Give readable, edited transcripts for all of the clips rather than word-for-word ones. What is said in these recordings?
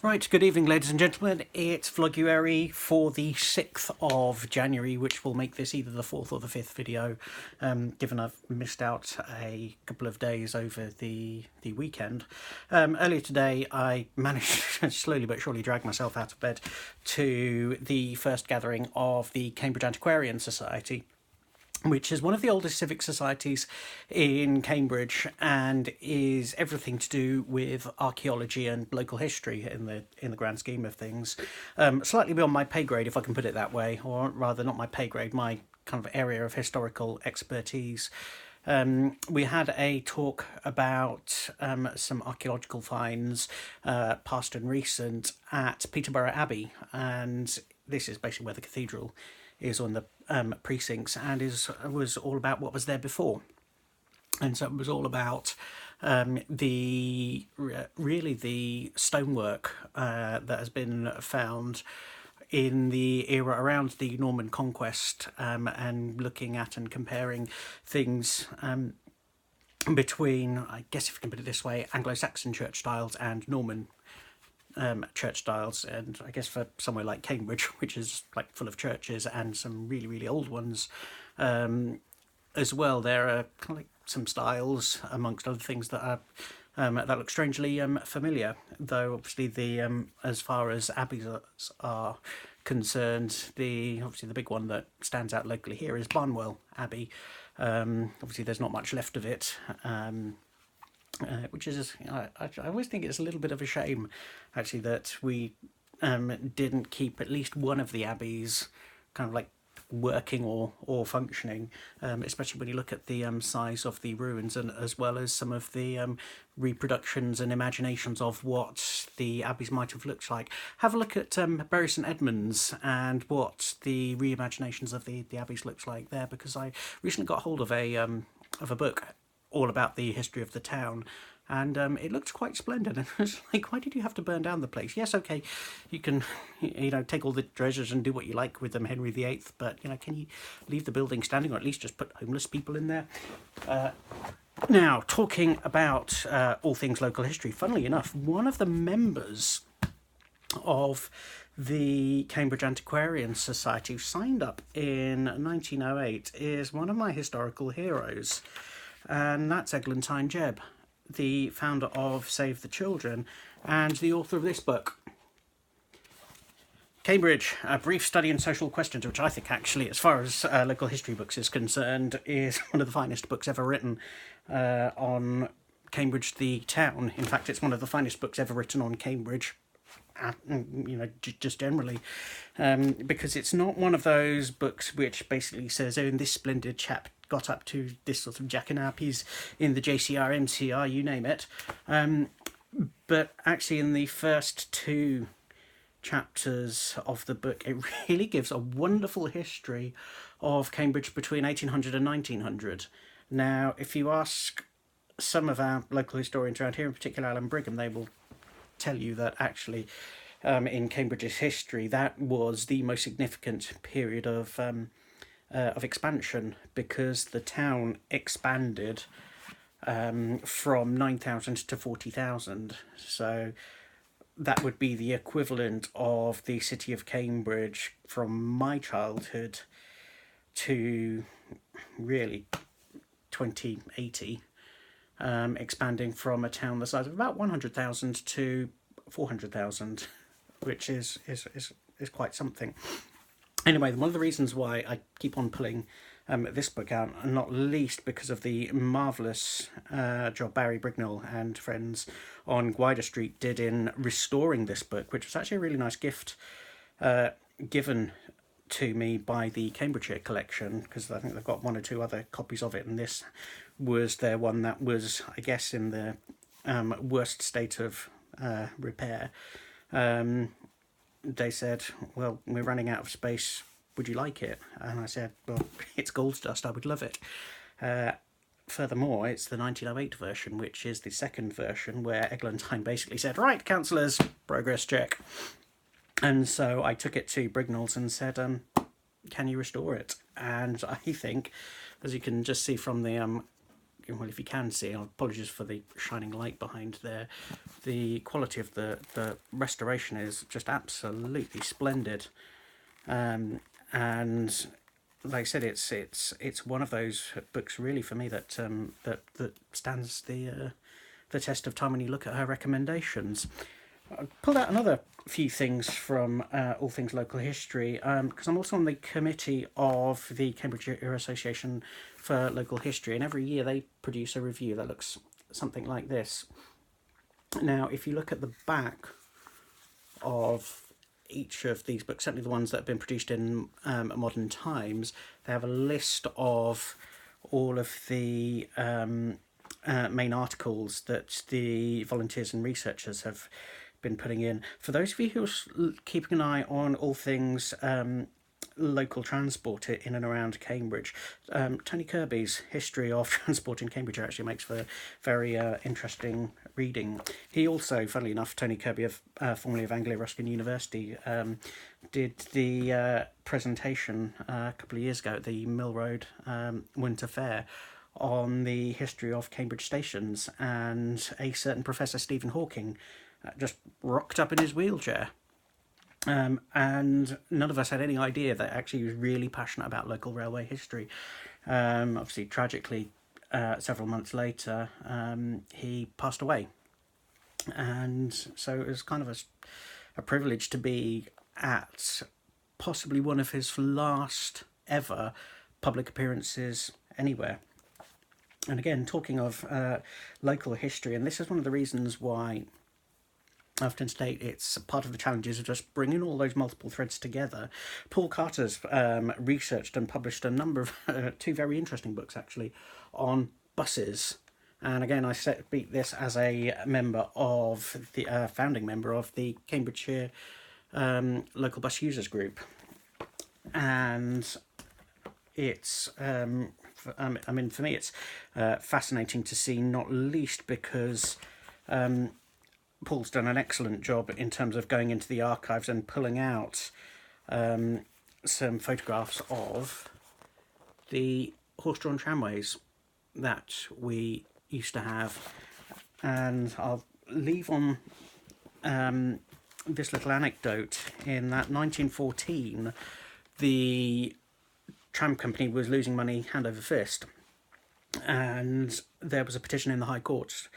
Right, good evening ladies and gentlemen, it's Vloguary for the 6th of January, which will make this either the 4th or the 5th video, given I've missed out a couple of days over the weekend. Earlier today I managed to slowly but surely drag myself out of bed to the first gathering of the Cambridge Antiquarian Society, which is one of the oldest civic societies in Cambridge and is everything to do with archaeology and local history in the grand scheme of things. Slightly beyond my pay grade, if I can put it that way, or rather not my pay grade, my kind of area of historical expertise. We had a talk about some archaeological finds, past and recent, at Peterborough Abbey, and this is basically where the cathedral is on the precincts, and was all about what was there before. And so it was all about the stonework that has been found in the era around the Norman conquest, and looking at and comparing things between, I guess if you can put it this way, Anglo-Saxon church styles and Norman church styles. And I guess for somewhere like Cambridge, which is like full of churches and some really old ones as well, there are kind of like some styles amongst other things that are that look strangely familiar, though obviously the as far as abbeys are concerned, obviously the big one that stands out locally here is Barnwell Abbey. Obviously there's not much left of it, which is, I always think it's a little bit of a shame, actually, that we didn't keep at least one of the abbeys kind of like working or functioning, especially when you look at the size of the ruins, and as well as some of the reproductions and imaginations of what the abbeys might have looked like. Have a look at Bury St Edmunds and what the reimaginations of the abbeys looks like there, because I recently got hold of a book all about the history of the town, and it looked quite splendid. And I was like, why did you have to burn down the place? Yes, okay, you can, take all the treasures and do what you like with them, Henry VIII, but, can you leave the building standing, or at least just put homeless people in there? Now, talking about all things local history, funnily enough, one of the members of the Cambridge Antiquarian Society who signed up in 1908 is one of my historical heroes, and that's Eglantine Jebb, the founder of Save the Children and the author of this book, Cambridge, A Brief Study in Social Questions, which I think actually, as far as local history books is concerned, is one of the finest books ever written on Cambridge the town. In fact, it's one of the finest books ever written on Cambridge, just generally, because it's not one of those books which basically says, oh, and this splendid chap got up to this sort of jackanapes in the JCR, MCR, you name it. But actually in the first two chapters of the book, it really gives a wonderful history of Cambridge between 1800 and 1900. Now, if you ask some of our local historians around here, in particular Alan Brigham, they will tell you that actually in Cambridge's history, that was the most significant period of expansion, because the town expanded from 9,000 to 40,000. So that would be the equivalent of the city of Cambridge from my childhood to really 2080, expanding from a town the size of about 100,000 to 400,000, which is quite something. Anyway, one of the reasons why I keep on pulling this book out, and not least because of the marvellous job Barry Brignall and friends on Gwyder Street did in restoring this book, which was actually a really nice gift given to me by the Cambridgeshire collection, because I think they've got one or two other copies of it, and this was their one that was, I guess, in the worst state of repair. They said, well, we're running out of space, would you like it? And I said, well, it's gold dust, I would love it. Furthermore, it's the 1908 version, which is the second version, where Eglantine basically said, right, councillors, progress check. And so I took it to Brignall's and said, can you restore it? And I think, as you can just see from the well, if you can see, apologies for the shining light behind there, the quality of the restoration is just absolutely splendid. And like I said, it's one of those books really for me that that stands the test of time when you look at her recommendations. I pulled out another few things from All Things Local History, because I'm also on the committee of the Cambridgeshire Association for Local History, and every year they produce a review that looks something like this. Now, if you look at the back of each of these books, certainly the ones that have been produced in modern times, they have a list of all of the main articles that the volunteers and researchers have been putting in. For those of you who are keeping an eye on all things local transport in and around Cambridge, Tony Kirby's history of transport in Cambridge actually makes for very interesting reading. He also, funnily enough, Tony Kirby, formerly of Anglia Ruskin University, did the presentation a couple of years ago at the Mill Road Winter Fair on the history of Cambridge stations, and a certain Professor Stephen Hawking just rocked up in his wheelchair. And none of us had any idea that actually he was really passionate about local railway history. Obviously, tragically, several months later, he passed away. And so it was kind of a privilege to be at possibly one of his last ever public appearances anywhere. And again, talking of local history, and this is one of the reasons why I often state it's part of the challenges of just bringing all those multiple threads together. Paul Carter's researched and published a number of two very interesting books actually on buses. And again, I beat this as a member of the founding member of the Cambridgeshire Local Bus Users Group, and it's I mean, for me, it's fascinating to see, not least because Paul's done an excellent job in terms of going into the archives and pulling out some photographs of the horse-drawn tramways that we used to have. And I'll leave on this little anecdote in that 1914, the tram company was losing money hand over fist, and there was a petition in the High Court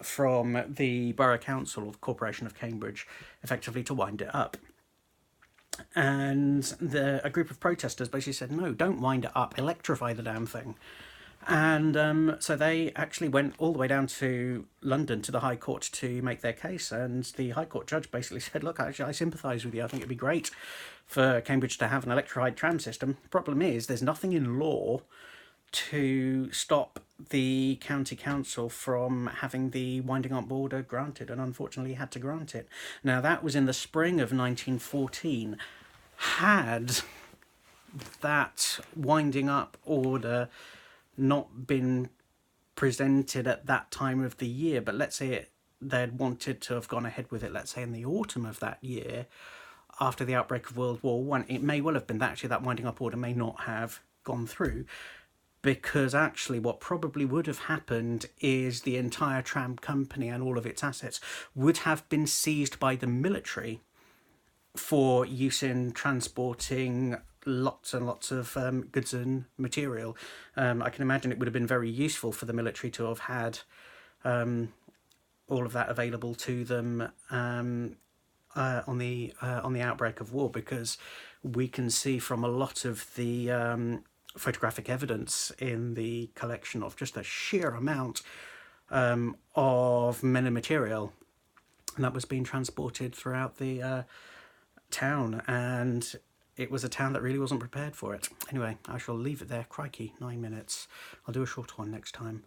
from the Borough Council or the Corporation of Cambridge, effectively to wind it up. And a group of protesters basically said, no, don't wind it up, electrify the damn thing. And so they actually went all the way down to London to the High Court to make their case, and the High Court judge basically said, look, actually, I sympathise with you. I think it'd be great for Cambridge to have an electrified tram system. Problem is, there's nothing in law to stop the county council from having the winding up order granted, and unfortunately had to grant it. Now, that was in the spring of 1914. Had that winding up order not been presented at that time of the year, but let's say they'd wanted to have gone ahead with it, let's say in the autumn of that year, after the outbreak of World War One, it may well have been that actually that winding up order may not have gone through, because actually what probably would have happened is the entire tram company and all of its assets would have been seized by the military for use in transporting lots and lots of goods and material. I can imagine it would have been very useful for the military to have had all of that available to them on the outbreak of war, because we can see from a lot of the photographic evidence in the collection of just a sheer amount of men and material that was being transported throughout the town, and it was a town that really wasn't prepared for it. Anyway, I shall leave it there. Crikey, 9 minutes. I'll do a short one next time.